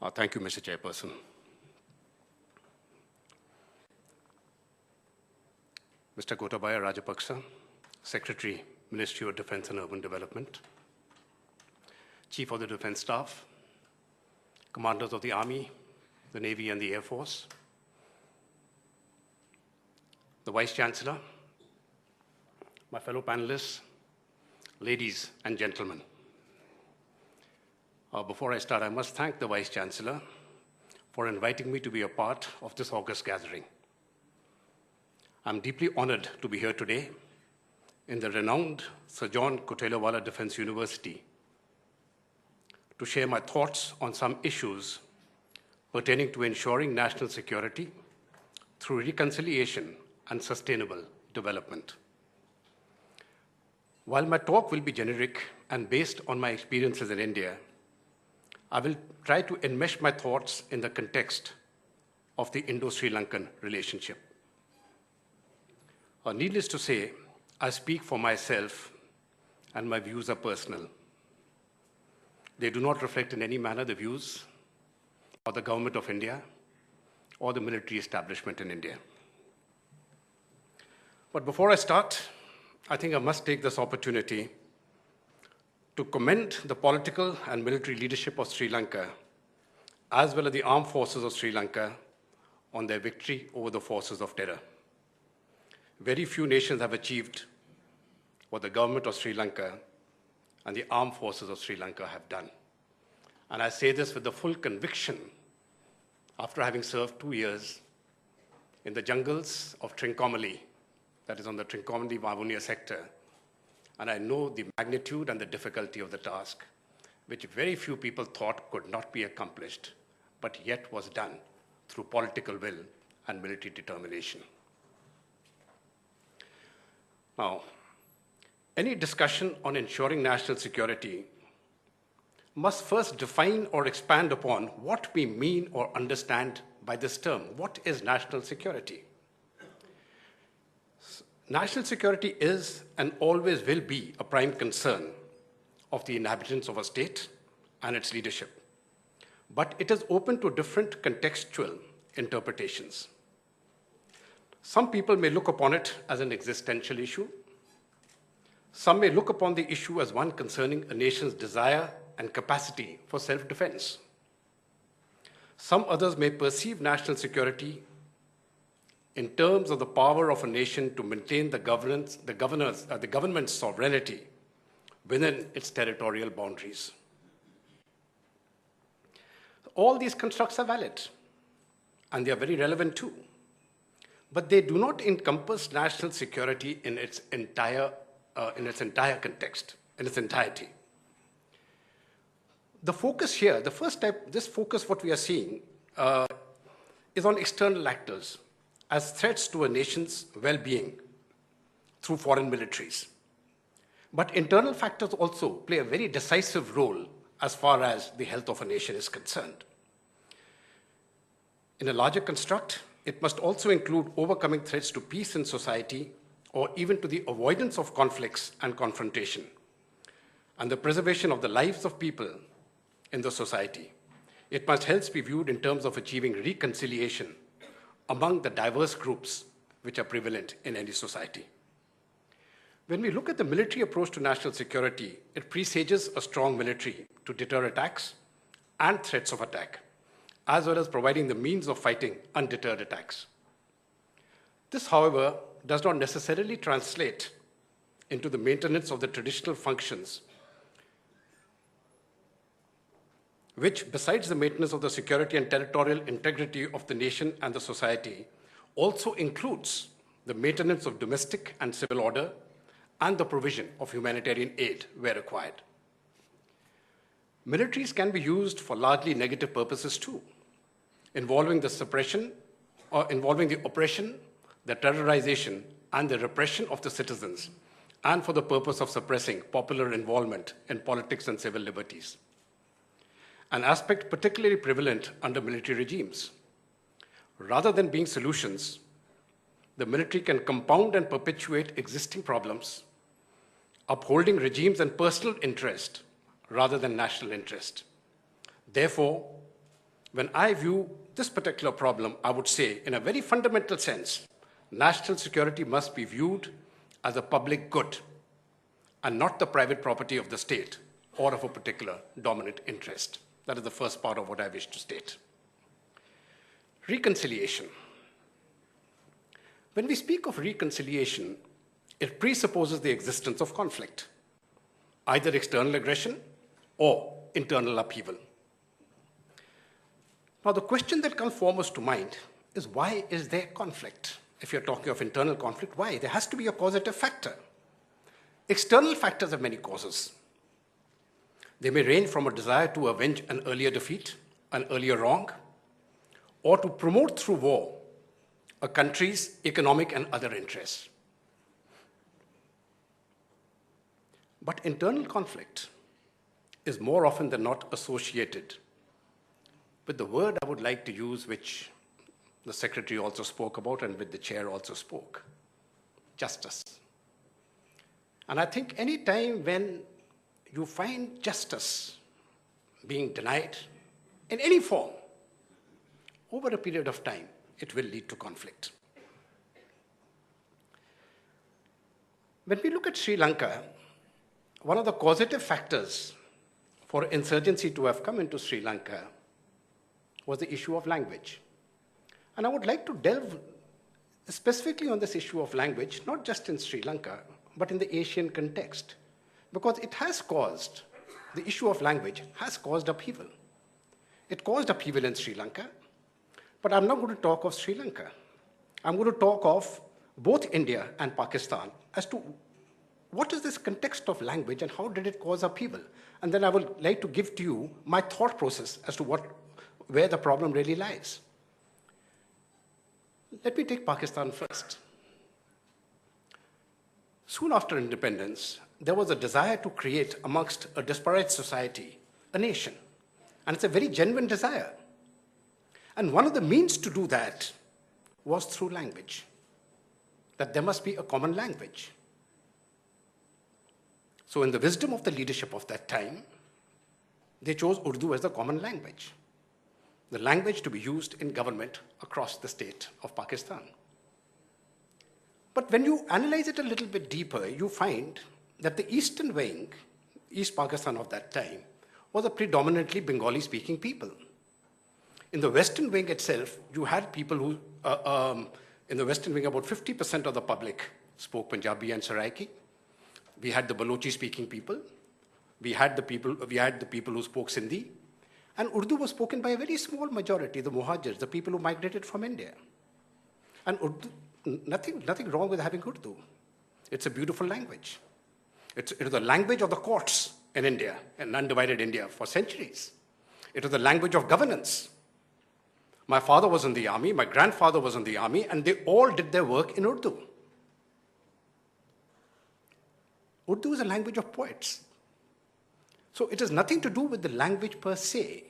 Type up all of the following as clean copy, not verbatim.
Thank you, Mr. Chairperson. Mr. Gotabaya Rajapaksa, Secretary, Ministry of Defense and Urban Development, Chief of the Defense Staff, Commanders of the Army, the Navy and the Air Force, the Vice Chancellor, my fellow panelists, ladies and gentlemen. Before I start, I must thank the Vice Chancellor for inviting me to be a part of this August gathering. I'm deeply honored to be here today in the renowned Sir John Kotelawala Defense University to share my thoughts on some issues pertaining to ensuring national security through reconciliation and sustainable development. While my talk will be generic and based on my experiences in India, I will try to enmesh my thoughts in the context of the Indo-Sri Lankan relationship. Needless to say, I speak for myself and my views are personal. They do not reflect in any manner the views of the Government of India or the military establishment in India. But before I start, I think I must take this opportunity to commend the political and military leadership of Sri Lanka, as well as the armed forces of Sri Lanka, on their victory over the forces of terror. Very few nations have achieved what the government of Sri Lanka and the armed forces of Sri Lanka have done. And I say this with the full conviction after having served 2 years in the jungles of Trincomalee, that is on the Trincomalee-Vavonia sector, and I know the magnitude and the difficulty of the task, which very few people thought could not be accomplished, but yet was done through political will and military determination. Now, any discussion on ensuring national security must first define or expand upon what we mean or understand by this term. What is national security? National security is and always will be a prime concern of the inhabitants of a state and its leadership. But it is open to different contextual interpretations. Some people may look upon it as an existential issue. Some may look upon the issue as one concerning a nation's desire and capacity for self-defense. Some others may perceive national security in terms of the power of a nation to maintain the government's sovereignty within its territorial boundaries. All these constructs are valid, and they are very relevant too. But they do not encompass national security in its entire context, in its entirety. The focus here, the first step, this focus, what we are seeing, is on external actors as threats to a nation's well-being through foreign militaries. But internal factors also play a very decisive role as far as the health of a nation is concerned. In a larger construct, it must also include overcoming threats to peace in society or even to the avoidance of conflicts and confrontation, and the preservation of the lives of people in the society. It must hence be viewed in terms of achieving reconciliation among the diverse groups which are prevalent in any society. When we look at the military approach to national security, it presages a strong military to deter attacks and threats of attack, as well as providing the means of fighting undeterred attacks. This, however, does not necessarily translate into the maintenance of the traditional functions, which, besides the maintenance of the security and territorial integrity of the nation and the society, also includes the maintenance of domestic and civil order and the provision of humanitarian aid where required. Militaries can be used for largely negative purposes too, involving the oppression, the terrorization, and the repression of the citizens, and for the purpose of suppressing popular involvement in politics and civil liberties, an aspect particularly prevalent under military regimes. Rather than being solutions, the military can compound and perpetuate existing problems, upholding regimes and personal interest rather than national interest. Therefore, When I view this particular problem, I would say, in a very fundamental sense, national security must be viewed as a public good and not the private property of the state or of a particular dominant interest. That is the first part of what I wish to state. Reconciliation. When we speak of reconciliation, it presupposes the existence of conflict, either external aggression or internal upheaval. Now, the question that comes foremost to mind is, why is there conflict? If you're talking of internal conflict, why? There has to be a causative factor. External factors have many causes. They may range from a desire to avenge an earlier defeat, an earlier wrong, or to promote through war a country's economic and other interests. But internal conflict is more often than not associated with the word I would like to use, which the Secretary also spoke about and with the Chair also spoke, justice. And I think any time when you find justice being denied in any form, over a period of time, it will lead to conflict. When we look at Sri Lanka, one of the causative factors for insurgency to have come into Sri Lanka was the issue of language. And I would like to delve specifically on this issue of language, not just in Sri Lanka, but in the Asian context, because it has caused, the issue of language has caused upheaval. It caused upheaval in Sri Lanka, but I'm not going to talk of Sri Lanka. I'm going to talk of both India and Pakistan as to what is this context of language and how did it cause upheaval? And then I would like to give to you my thought process as to where the problem really lies. Let me take Pakistan first. Soon after independence, there was a desire to create amongst a disparate society a nation. And it's a very genuine desire. And one of the means to do that was through language, that there must be a common language. So in the wisdom of the leadership of that time, they chose Urdu as the common language, the language to be used in government across the state of Pakistan. But when you analyze it a little bit deeper, you find that the eastern wing, East Pakistan of that time, was a predominantly Bengali-speaking people. In the western wing itself, you had people who, in the western wing, about 50% of the public spoke Punjabi and Saraiki. We had the Balochi-speaking people. We had the people who spoke Sindhi. And Urdu was spoken by a very small majority, the Muhajirs, the people who migrated from India. And Urdu, nothing wrong with having Urdu. It's a beautiful language. It is the language of the courts in India, in undivided India, for centuries. It is the language of governance. My father was in the army, my grandfather was in the army, and they all did their work in Urdu. Urdu is a language of poets. So it has nothing to do with the language per se.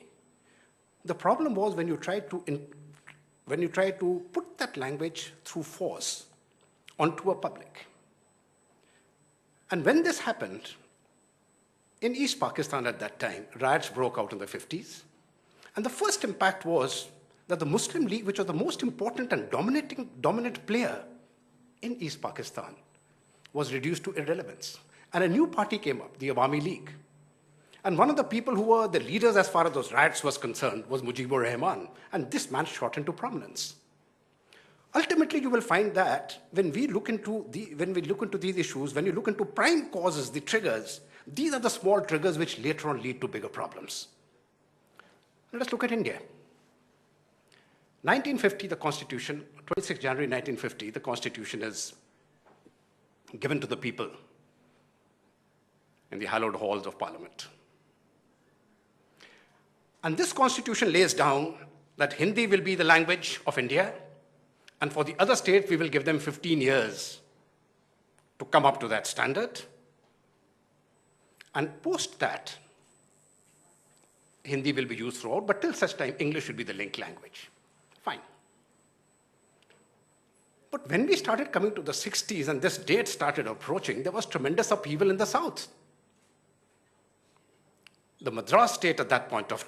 The problem was when you try to put that language through force onto a public. And when this happened, in East Pakistan at that time, riots broke out in the 50s. And the first impact was that the Muslim League, which was the most important and dominant player in East Pakistan, was reduced to irrelevance. And a new party came up, the Awami League. And one of the people who were the leaders as far as those riots was concerned was Mujibur Rahman. And this man shot into prominence. Ultimately, you will find that when we look into these issues, when you look into prime causes, the triggers, these are the small triggers which later on lead to bigger problems. Let us look at India. 1950, the Constitution, 26 January 1950, the Constitution is given to the people in the hallowed halls of Parliament. And this Constitution lays down that Hindi will be the language of India, and for the other states, we will give them 15 years to come up to that standard. And post that, Hindi will be used throughout, but till such time, English will be the link language. Fine. But when we started coming to the 60s and this date started approaching, there was tremendous upheaval in the South. The Madras state at that point of